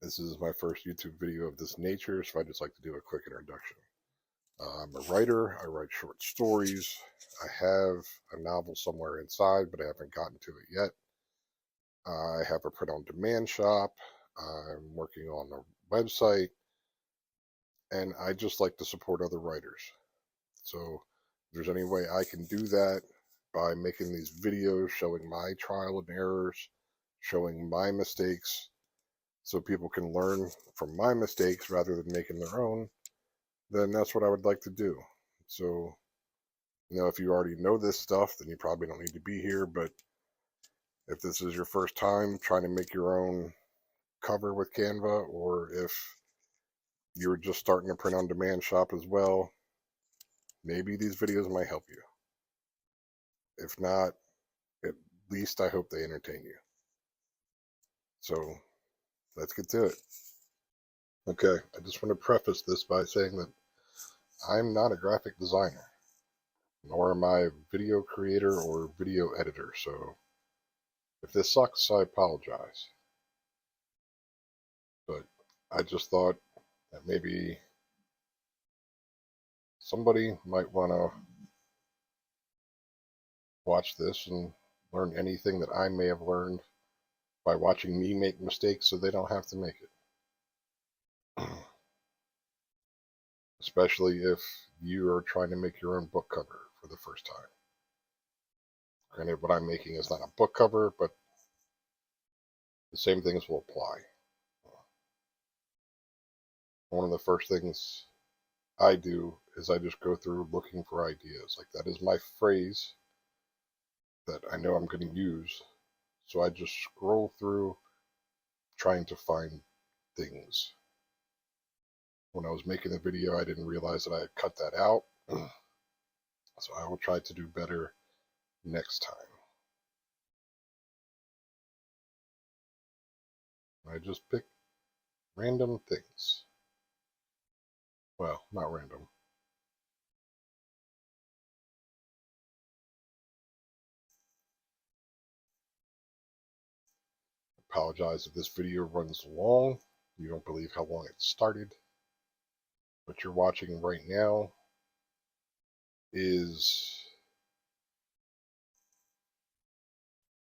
This is my first YouTube video of this nature, so I'd just like to do a quick introduction. I'm a writer. I write short stories. I have a novel somewhere inside, but I haven't gotten to it yet. I have a print-on-demand shop. I'm working on a website, and I just like to support other writers. So if there's any way I can do that by making these videos showing my trial and errors, showing my mistakes, so people can learn from my mistakes rather than making their own, then that's what I would like to do. So, if you already know this stuff, then you probably don't need to be here. But if this is your first time trying to make your own cover with Canva, or if you're just starting a print-on-demand shop as well, maybe these videos might help you. If not, at least I hope they entertain you. So, let's get to it. Okay, I just want to preface this by saying that I'm not a graphic designer, nor am I a video creator or video editor, so if this sucks, I apologize. But I just thought that maybe somebody might want to watch this and learn anything that I may have learned by watching me make mistakes so they don't have to make it. Especially if you are trying to make your own book cover for the first time. Granted, what I'm making is not a book cover, but the same things will apply. One of the first things I do is I just go through looking for ideas. Like, that is my phrase that I know I'm going to use. So I just scroll through trying to find things. When I was making the video, I didn't realize that I had cut that out. So I will try to do better next time. I just pick random things. Well, not random. Apologize if this video runs long. You don't believe how long it started. What you're watching right now is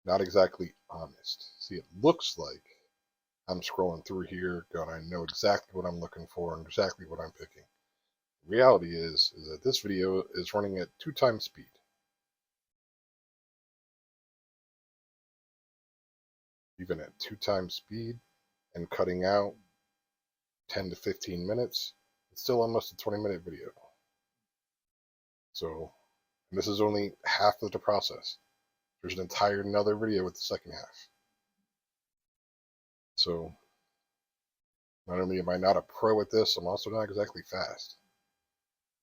not exactly honest. See, it looks like I'm scrolling through here going, I know exactly what I'm looking for and exactly what I'm picking. The reality is that this video is running at 2 times speed. Even at 2 times speed and cutting out 10 to 15 minutes, it's still almost a 20-minute video. So, and this is only half of the process. There's an entire another video with the second half. So, not only am I not a pro at this, I'm also not exactly fast.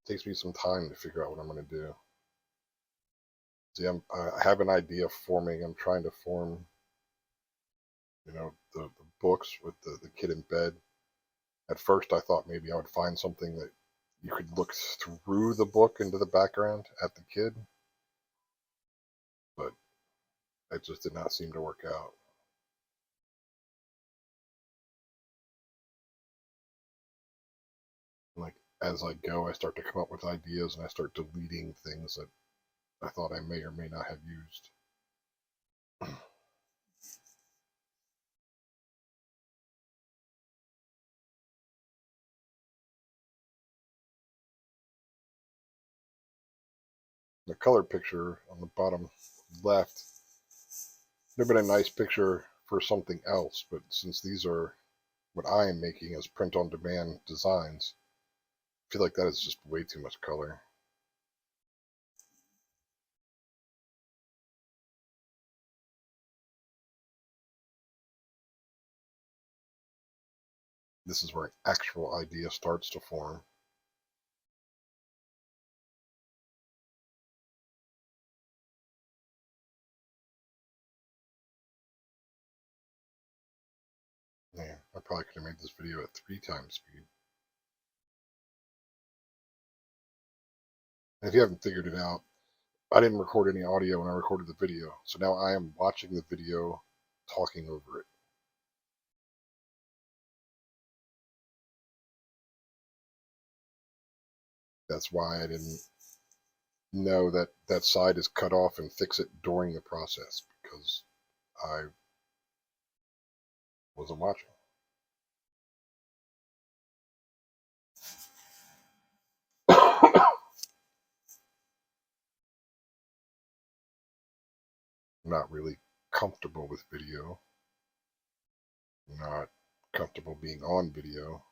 It takes me some time to figure out what I'm going to do. See, I have an idea forming. I'm trying to form, the books with the kid in bed. At first, I thought maybe I would find something that you could look through the book into the background at the kid. But it just did not seem to work out. Like, as I go, I start to come up with ideas and I start deleting things that I thought I may or may not have used. The color picture on the bottom left would have been a nice picture for something else, but since these are what I am making as print-on-demand designs, I feel like that is just way too much color. This is where an actual idea starts to form. Yeah, I probably could have made this video at 3 times speed. And if you haven't figured it out, I didn't record any audio when I recorded the video, so now I am watching the video, talking over it. That's why I didn't know that that side is cut off and fix it during the process, because I wasn't watching. Not really comfortable with video, not comfortable being on video,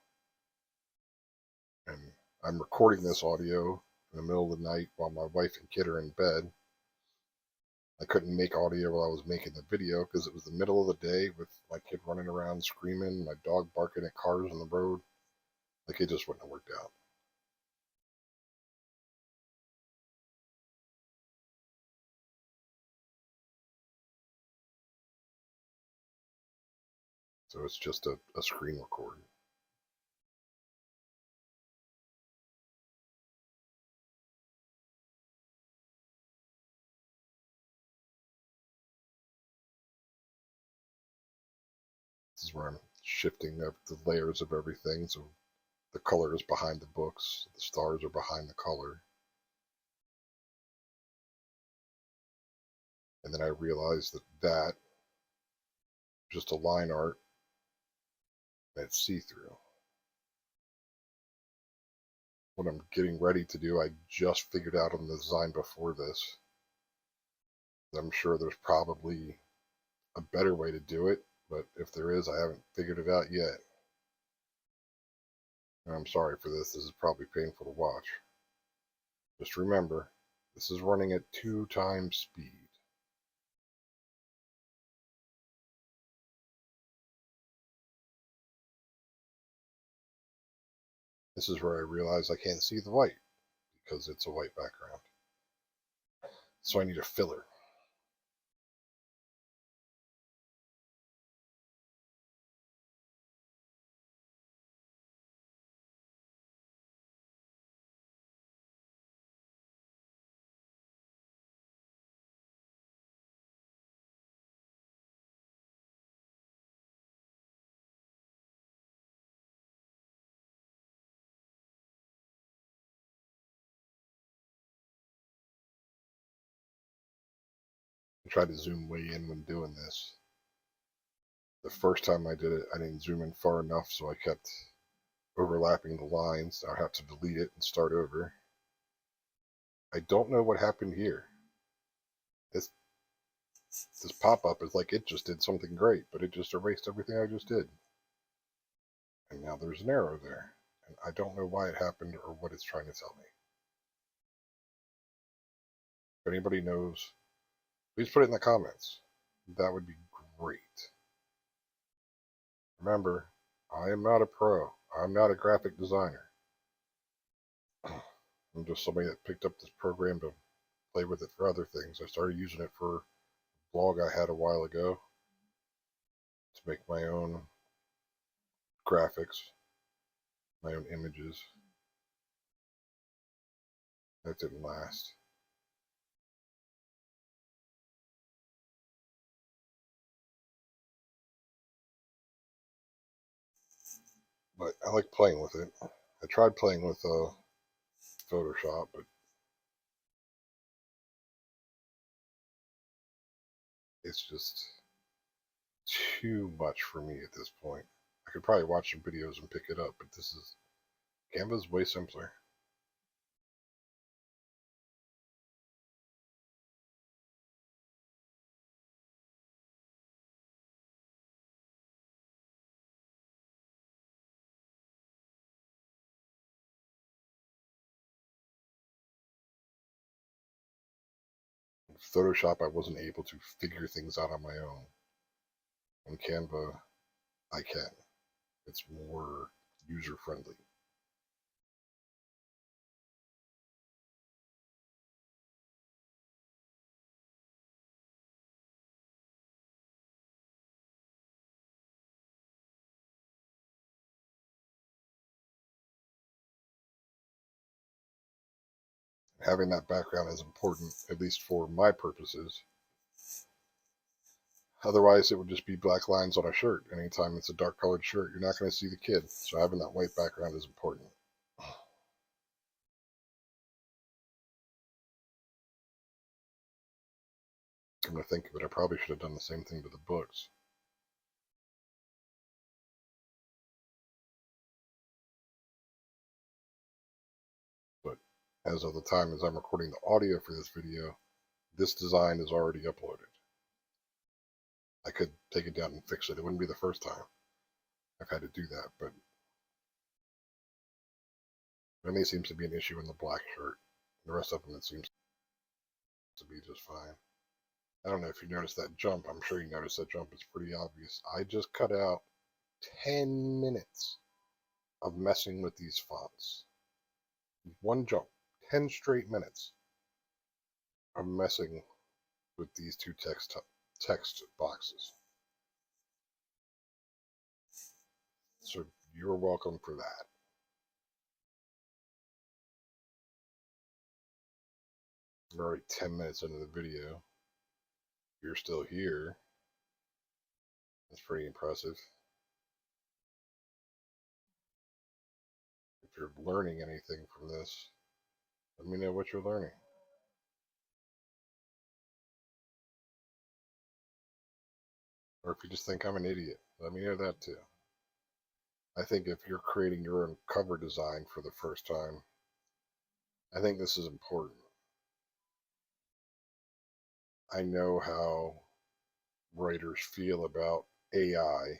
and I'm recording this audio in the middle of the night while my wife and kid are in bed. I couldn't make audio while I was making the video because it was the middle of the day with my kid running around screaming, my dog barking at cars on the road. Like, it just wouldn't have worked out. So it's just a screen record. This is where I'm shifting the layers of everything. So the color is behind the books, the stars are behind the color. And then I realized that just a line art, and it's see-through. What I'm getting ready to do, I just figured out on the design before this. I'm sure there's probably a better way to do it, but if there is, I haven't figured it out yet. And I'm sorry for this. This is probably painful to watch. Just remember, this is running at 2 times speed. This is where I realize I can't see the white because it's a white background. So I need a filler. I tried to zoom way in when doing this. The first time I did it, I didn't zoom in far enough, so I kept overlapping the lines. I have to delete it and start over. I don't know what happened here. This pop-up is like it just did something great, but it just erased everything I just did. And now there's an arrow there. And I don't know why it happened or what it's trying to tell me. If anybody knows, please put it in the comments. That would be great. Remember, I am not a pro. I'm not a graphic designer. I'm just somebody that picked up this program to play with it for other things. I started using it for a blog I had a while ago to make my own graphics, my own images. That didn't last. But I like playing with it. I tried playing with Photoshop, but it's just too much for me at this point. I could probably watch some videos and pick it up, but Canva's way simpler. In Photoshop, I wasn't able to figure things out on my own. On Canva, I can. It's more user-friendly. Having that background is important, at least for my purposes. Otherwise, it would just be black lines on a shirt. Anytime it's a dark colored shirt, you're not going to see the kid. So having that white background is important. come to think of it, I probably should have done the same thing to the books. But as of the time as I'm recording the audio for this video, this design is already uploaded. I could take it down and fix it. It wouldn't be the first time I've had to do that, but there only seems to be an issue in the black shirt. The rest of them, it seems to be just fine. I don't know if you noticed that jump. I'm sure you noticed that jump. It's pretty obvious. I just cut out 10 minutes of messing with these fonts. One jump. 10 straight minutes of messing with these two text boxes. So you're welcome for that. We're already 10 minutes into the video. You're still here. That's pretty impressive. If you're learning anything from this, let me know what you're learning. Or if you just think I'm an idiot, let me know that too. I think if you're creating your own cover design for the first time, I think this is important. I know how writers feel about AI,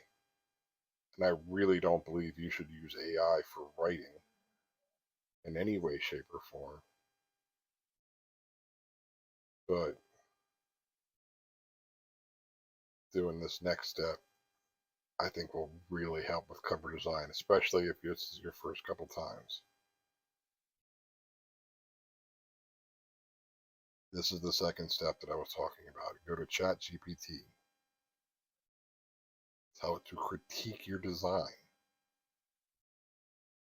and I really don't believe you should use AI for writing in any way, shape, or form. But doing this next step, I think will really help with cover design, especially if it's your first couple times. This is the second step that I was talking about. Go to ChatGPT. Tell it to critique your design.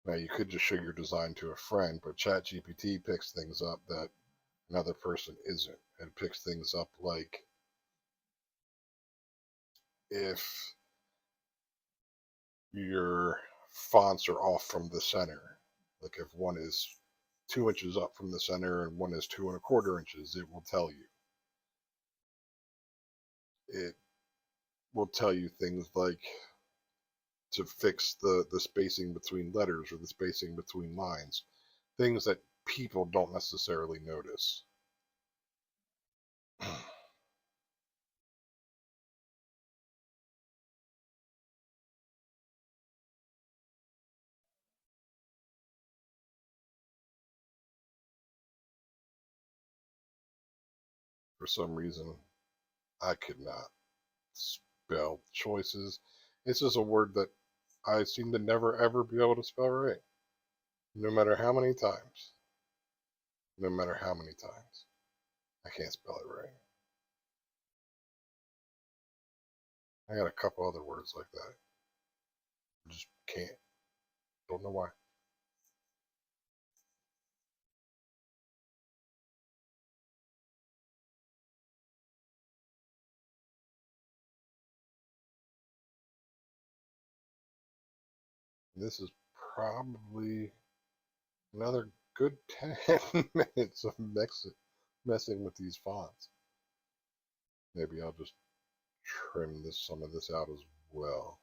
Now, you could just show your design to a friend, but ChatGPT picks things up that another person isn't. It picks things up like if your fonts are off from the center. Like if one is 2 inches up from the center and one is 2 1/4 inches, it will tell you. It will tell you things like to fix the spacing between letters or the spacing between lines. Things that people don't necessarily notice. For some reason, I could not spell choices. It's just a word that I seem to never ever be able to spell right. No matter how many times. No matter how many times. I can't spell it right. I got a couple other words like that. I just can't. Don't know why. This is probably another good 10 minutes of messing with these fonts. Maybe I'll just trim some of this out as well.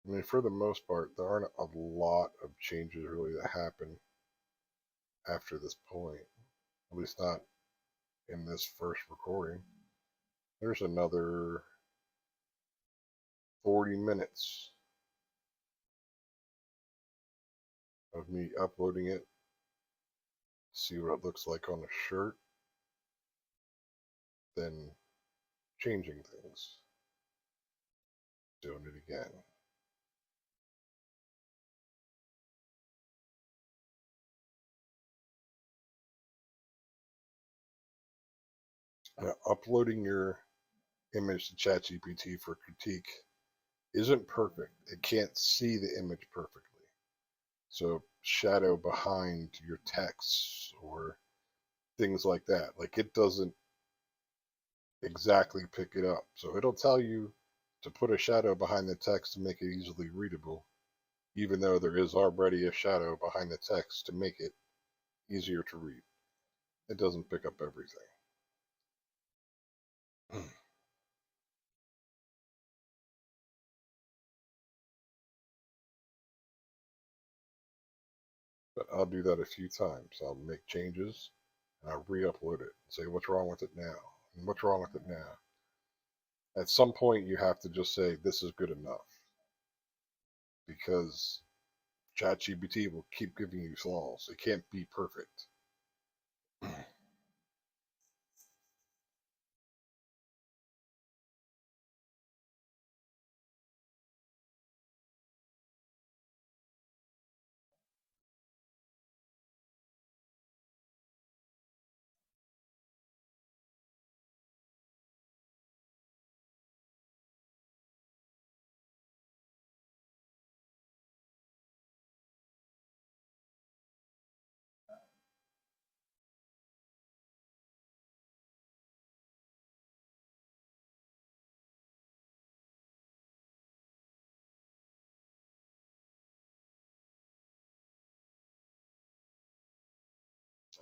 I mean, for the most part, there aren't a lot of changes really that happen after this point. At least not in this first recording. There's another 40 minutes of me uploading it, see what it looks like on the shirt, then changing things, doing it again. Now, uploading your image to ChatGPT for critique isn't perfect. It can't see the image perfectly. So shadow behind your text or things like that. Like it doesn't exactly pick it up. So it'll tell you to put a shadow behind the text to make it easily readable. even though there is already a shadow behind the text to make it easier to read. It doesn't pick up everything. But I'll do that a few times. I'll make changes and I'll re-upload it and say what's wrong with it now and what's wrong with it now. At some point, you have to just say this is good enough because ChatGPT will keep giving you flaws. It can't be perfect.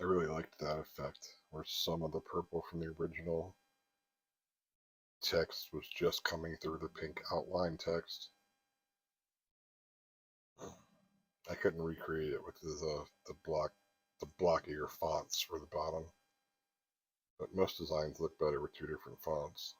I really liked that effect where some of the purple from the original text was just coming through the pink outline text. I couldn't recreate it with the blockier fonts for the bottom, but most designs look better with two different fonts.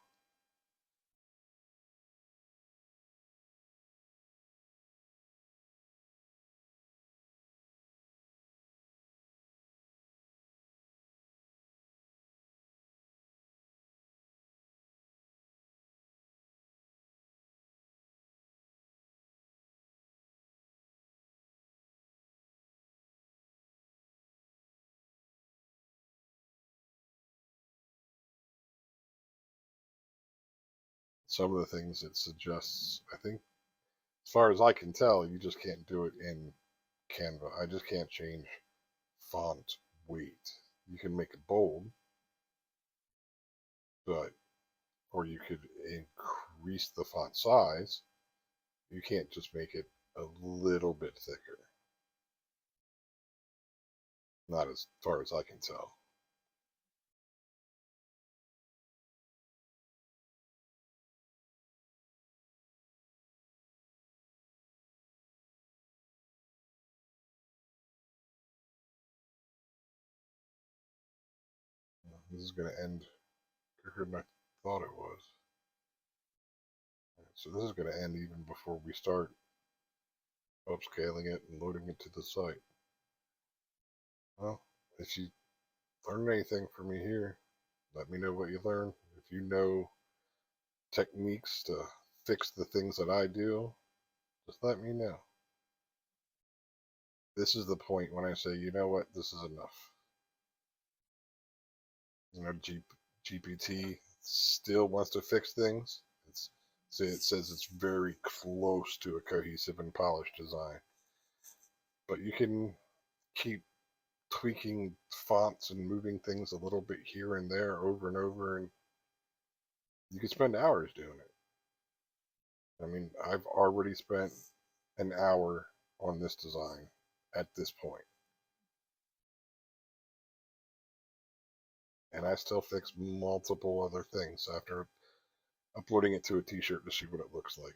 Some of the things it suggests, I think, as far as I can tell, you just can't do it in Canva. I just can't change font weight. You can make it bold, but or you could increase the font size. You can't just make it a little bit thicker. Not as far as I can tell. This is going to end quicker than I thought it was. So this is going to end even before we start upscaling it and loading it to the site. Well, if you learned anything from me here, let me know what you learned. If you know techniques to fix the things that I do, just let me know. This is the point when I say, you know what, this is enough. You know, GPT still wants to fix things. It says it's very close to a cohesive and polished design, but you can keep tweaking fonts and moving things a little bit here and there over and over, and you can spend hours doing it. I mean, I've already spent an hour on this design at this point, and I still fix multiple other things after uploading it to a t-shirt to see what it looks like.